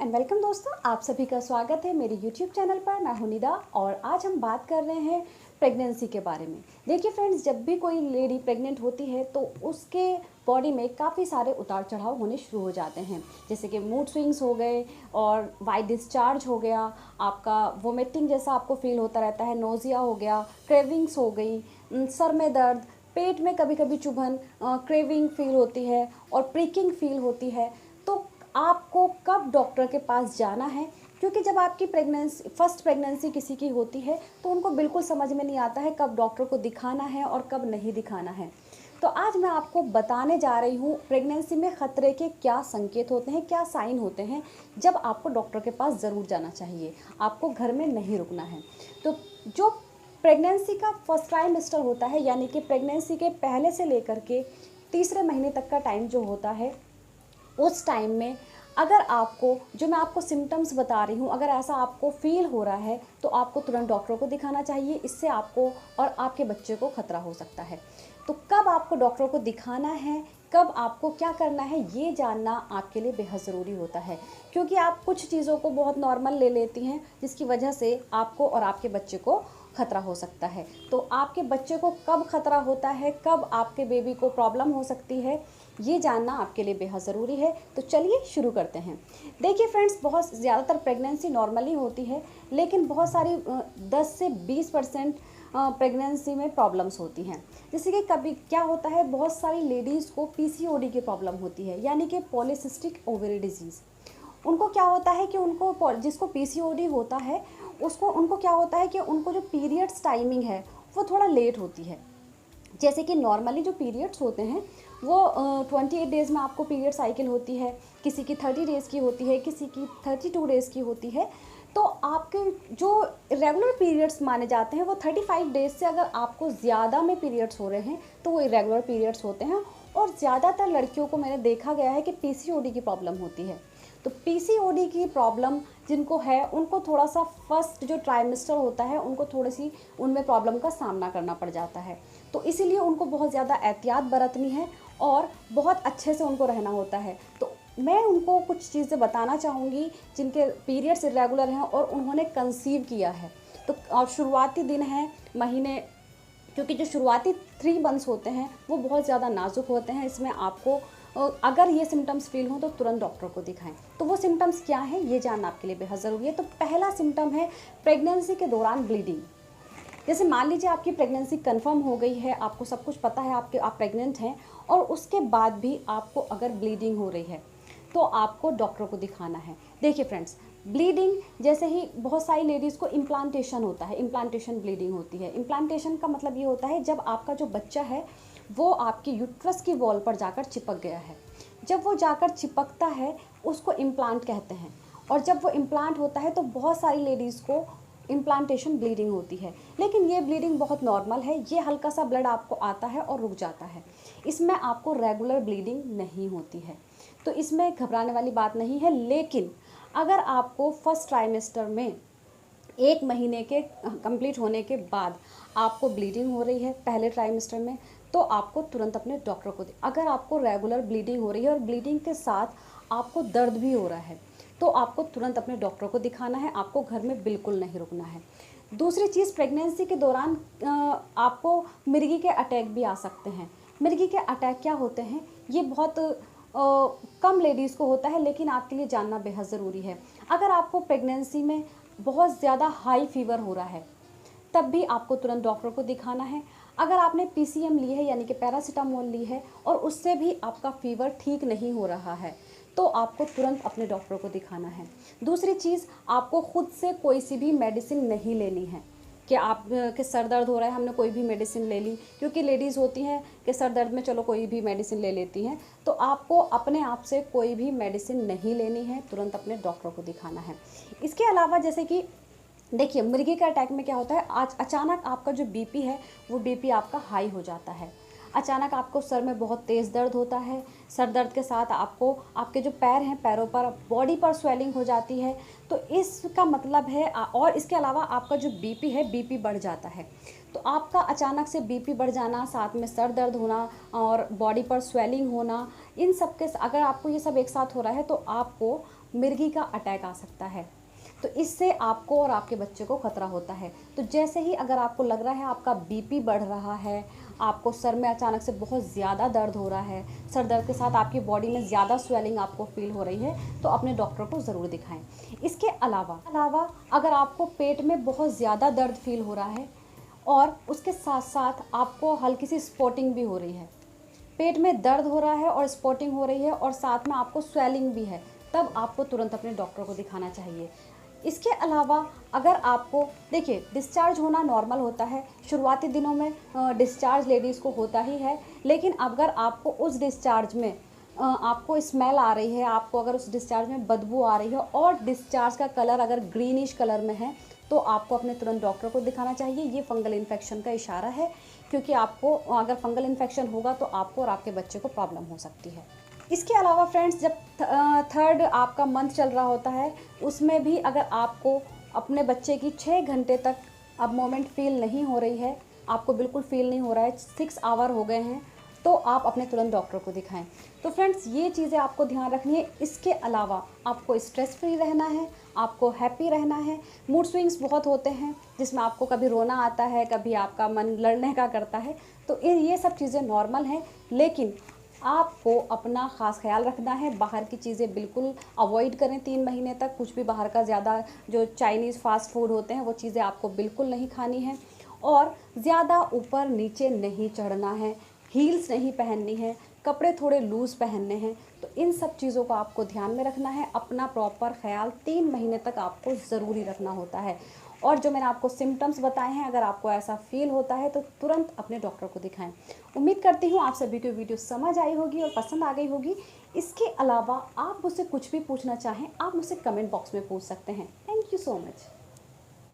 And welcome दोस्तों, आप सभी का स्वागत है मेरे यूट्यूब चैनल पर। मैं हूं निदा और आज हम बात कर रहे हैं प्रेगनेंसी के बारे में। देखिए फ्रेंड्स, जब भी कोई लेडी प्रेग्नेंट होती है तो उसके बॉडी में काफ़ी सारे उतार चढ़ाव होने शुरू हो जाते हैं, जैसे कि मूड स्विंग्स हो गए और वाइट डिस्चार्ज हो गया, आपका वोमिटिंग जैसा आपको फील होता रहता है, नोजिया हो गया, क्रेविंग्स हो गई, सर में दर्द, पेट में कभी कभी चुभन, क्रेविंग फील होती है और प्रिकिंग फील होती है। तो आपको कब डॉक्टर के पास जाना है, क्योंकि जब आपकी फर्स्ट प्रेगनेंसी किसी की होती है तो उनको बिल्कुल समझ में नहीं आता है कब डॉक्टर को दिखाना है और कब नहीं दिखाना है। तो आज मैं आपको बताने जा रही हूँ प्रेगनेंसी में ख़तरे के क्या संकेत होते हैं, क्या साइन होते हैं, जब आपको डॉक्टर के पास ज़रूर जाना चाहिए, आपको घर में नहीं रुकना है। तो जो प्रेगनेंसी का फर्स्ट ट्राइमेस्टर होता है, यानी कि प्रेगनेंसी के पहले से लेकर के तीसरे महीने तक का टाइम जो होता है, उस टाइम में अगर आपको जो मैं आपको सिम्टम्स बता रही हूँ, अगर ऐसा आपको फील हो रहा है तो आपको तुरंत डॉक्टर को दिखाना चाहिए। इससे आपको और आपके बच्चे को खतरा हो सकता है। तो कब आपको डॉक्टर को दिखाना है, कब आपको क्या करना है, ये जानना आपके लिए बेहद ज़रूरी होता है, क्योंकि आप कुछ चीज़ों को बहुत नॉर्मल ले लेती हैं जिसकी वजह से आपको और आपके बच्चे को खतरा हो सकता है। तो आपके बच्चे को कब खतरा होता है, कब आपके बेबी को प्रॉब्लम हो सकती है, ये जानना आपके लिए बेहद ज़रूरी है। तो चलिए शुरू करते हैं। देखिए फ्रेंड्स, बहुत ज़्यादातर प्रेगनेंसी नॉर्मली होती है, लेकिन बहुत सारी 10 से 20% प्रेगनेंसी में प्रॉब्लम्स होती हैं। जैसे कि कभी क्या होता है, बहुत सारी लेडीज़ को पीसीओडी की प्रॉब्लम होती है, यानी कि पॉलीसिस्टिक ओवरी डिजीज़। उनको क्या होता है कि उनको जिसको पीसीओडी होता है उनको क्या होता है कि उनको जो पीरियड्स टाइमिंग है वो थोड़ा लेट होती है। जैसे कि नॉर्मली जो पीरियड्स होते हैं वो 28 डेज़ में आपको पीरियड साइकिल होती है, किसी की 30 डेज़ की होती है, किसी की 32 डेज़ की होती है। तो आपके जो रेगुलर पीरियड्स माने जाते हैं वो 35 डेज़ से अगर आपको ज़्यादा में पीरियड्स हो रहे हैं तो वो इरेगुलर पीरियड्स होते हैं। और ज़्यादातर लड़कियों को मैंने देखा गया है कि पीसीओडी की प्रॉब्लम होती है। तो पीसीओडी की प्रॉब्लम जिनको है उनको थोड़ा सा फर्स्ट जो ट्राइमेस्टर होता है उनको थोड़ी सी उनमें प्रॉब्लम का सामना करना पड़ जाता है। तो इसीलिए उनको बहुत ज़्यादा एहतियात बरतनी है और बहुत अच्छे से उनको रहना होता है। तो मैं उनको कुछ चीज़ें बताना चाहूँगी जिनके पीरियड्स इरेगुलर हैं और उन्होंने कंसीव किया है। तो और शुरुआती दिन है महीने, क्योंकि जो शुरुआती 3 मंथ्स होते हैं वो बहुत ज़्यादा नाजुक होते हैं। इसमें आपको अगर ये सिम्टम्स फील हों तो तुरंत डॉक्टर को दिखाएं। तो वो सिम्टम्स क्या हैं ये जानना आपके लिए बेहद ज़रूरी है। तो पहला सिम्टम है प्रेगनेंसी के दौरान ब्लीडिंग। जैसे मान लीजिए आपकी प्रेगनेंसी कंफर्म हो गई है, आपको सब कुछ पता है, आप प्रेग्नेंट हैं, और उसके बाद भी आपको अगर ब्लीडिंग हो रही है तो आपको डॉक्टर को दिखाना है। देखिए फ्रेंड्स, ब्लीडिंग जैसे ही बहुत सारी लेडीज़ को इम्प्लांटेशन होता है, इम्प्लांटेशन ब्लीडिंग होती है। इम्प्लांटेशन का मतलब ये होता है जब आपका जो बच्चा है वो आपकी यूट्रस की वॉल पर जाकर चिपक गया है। जब वो जाकर चिपकता है उसको इम्प्लांट कहते हैं। और जब वो इम्प्लांट होता है तो बहुत सारी लेडीज़ को इम्प्लांटेशन ब्लीडिंग होती है, लेकिन ये ब्लीडिंग बहुत नॉर्मल है। ये हल्का सा ब्लड आपको आता है और रुक जाता है। इसमें आपको रेगुलर ब्लीडिंग नहीं होती है, तो इसमें घबराने वाली बात नहीं है। लेकिन अगर आपको फर्स्ट ट्राइमेस्टर में 1 महीने के कंप्लीट होने के बाद आपको ब्लीडिंग हो रही है पहले ट्राइमेस्टर में, तो आपको तुरंत अपने डॉक्टर को अगर आपको रेगुलर ब्लीडिंग हो रही है और ब्लीडिंग के साथ आपको दर्द भी हो रहा है तो आपको तुरंत अपने डॉक्टर को दिखाना है। आपको घर में बिल्कुल नहीं रुकना है। दूसरी चीज़, प्रेगनेंसी के दौरान आपको मिर्गी के अटैक भी आ सकते हैं। मिर्गी के अटैक क्या होते हैं, ये बहुत कम लेडीज़ को होता है, लेकिन आपके लिए जानना बेहद ज़रूरी है। अगर आपको प्रेगनेंसी में बहुत ज़्यादा हाई फीवर हो रहा है तब भी आपको तुरंत डॉक्टर को दिखाना है। अगर आपने पीसीएम ली है यानी कि पैरासीटामोल ली है और उससे भी आपका फीवर ठीक नहीं हो रहा है तो आपको तुरंत अपने डॉक्टर को दिखाना है। दूसरी चीज़, आपको खुद से कोई सी भी मेडिसिन नहीं लेनी है कि आप के सर दर्द हो रहा है हमने कोई भी मेडिसिन ले ली, क्योंकि लेडीज़ होती हैं कि सर दर्द में चलो कोई भी मेडिसिन ले लेती हैं। तो आपको अपने आप से कोई भी मेडिसिन नहीं लेनी है, तुरंत अपने डॉक्टर को दिखाना है। इसके अलावा जैसे कि देखिए, मुर्गी के अटैक में क्या होता है, आज अचानक आपका जो बीपी है वो बीपी आपका हाई हो जाता है। अचानक आपको सर में बहुत तेज़ दर्द होता है। सर दर्द के साथ आपको आपके जो पैर हैं, पैरों पर, बॉडी पर स्वेलिंग हो जाती है। तो इसका मतलब है और इसके अलावा आपका जो बीपी है, बीपी बढ़ जाता है। तो आपका अचानक से बीपी बढ़ जाना, साथ में सर दर्द होना और बॉडी पर स्वेलिंग होना, इन सब के अगर आपको ये सब एक साथ हो रहा है तो आपको मिर्गी का अटैक आ सकता है। तो इससे आपको और आपके बच्चे को खतरा होता है। तो जैसे ही अगर आपको लग रहा है आपका बीपी बढ़ रहा है, आपको सर में अचानक से बहुत ज़्यादा दर्द हो रहा है, सर दर्द के साथ आपकी बॉडी में ज़्यादा स्वेलिंग आपको फील हो रही है, तो अपने डॉक्टर को ज़रूर दिखाएं। इसके अलावा अगर आपको पेट में बहुत ज़्यादा दर्द फील हो रहा है और उसके साथ साथ आपको हल्की सी स्पॉटिंग भी हो रही है, पेट में दर्द हो रहा है और स्पॉटिंग हो रही है और साथ में आपको स्वेलिंग भी है, तब आपको तुरंत अपने डॉक्टर को दिखाना चाहिए। इसके अलावा अगर आपको देखिए, डिस्चार्ज होना नॉर्मल होता है, शुरुआती दिनों में डिस्चार्ज लेडीज़ को होता ही है, लेकिन अगर आपको उस डिस्चार्ज में आपको स्मेल आ रही है, आपको अगर उस डिस्चार्ज में बदबू आ रही है और डिस्चार्ज का कलर अगर ग्रीनिश कलर में है, तो आपको अपने तुरंत डॉक्टर को दिखाना चाहिए। ये फंगल इन्फेक्शन का इशारा है, क्योंकि आपको अगर फंगल इन्फेक्शन होगा तो आपको और आपके बच्चे को प्रॉब्लम हो सकती है। इसके अलावा फ्रेंड्स, जब थर्ड आपका मंथ चल रहा होता है, उसमें भी अगर आपको अपने बच्चे की 6 घंटे तक अब मोमेंट फील नहीं हो रही है, आपको बिल्कुल फील नहीं हो रहा है, 6 आवर हो गए हैं, तो आप अपने तुरंत डॉक्टर को दिखाएं। तो फ्रेंड्स, ये चीज़ें आपको ध्यान रखनी है। इसके अलावा आपको स्ट्रेस फ्री रहना है, आपको हैप्पी रहना है। मूड स्विंग्स बहुत होते हैं, जिसमें आपको कभी रोना आता है, कभी आपका मन लड़ने का करता है, तो ये सब चीज़ें नॉर्मल हैं, लेकिन आपको अपना ख़ास ख्याल रखना है। बाहर की चीज़ें बिल्कुल अवॉइड करें 3 महीने तक। कुछ भी बाहर का ज़्यादा जो चाइनीज़ फास्ट फूड होते हैं वो चीज़ें आपको बिल्कुल नहीं खानी है, और ज़्यादा ऊपर नीचे नहीं चढ़ना है, हील्स नहीं पहननी है, कपड़े थोड़े लूज़ पहनने हैं। तो इन सब चीज़ों को आपको ध्यान में रखना है। अपना प्रॉपर ख्याल 3 महीने तक आपको ज़रूरी रखना होता है। और जो मैंने आपको सिम्टम्स बताए हैं, अगर आपको ऐसा फील होता है तो तुरंत अपने डॉक्टर को दिखाएं। उम्मीद करती हूँ आप सभी को वीडियो समझ आई होगी और पसंद आ गई होगी। इसके अलावा आप मुझसे कुछ भी पूछना चाहें, आप मुझसे कमेंट बॉक्स में पूछ सकते हैं। Thank you so much.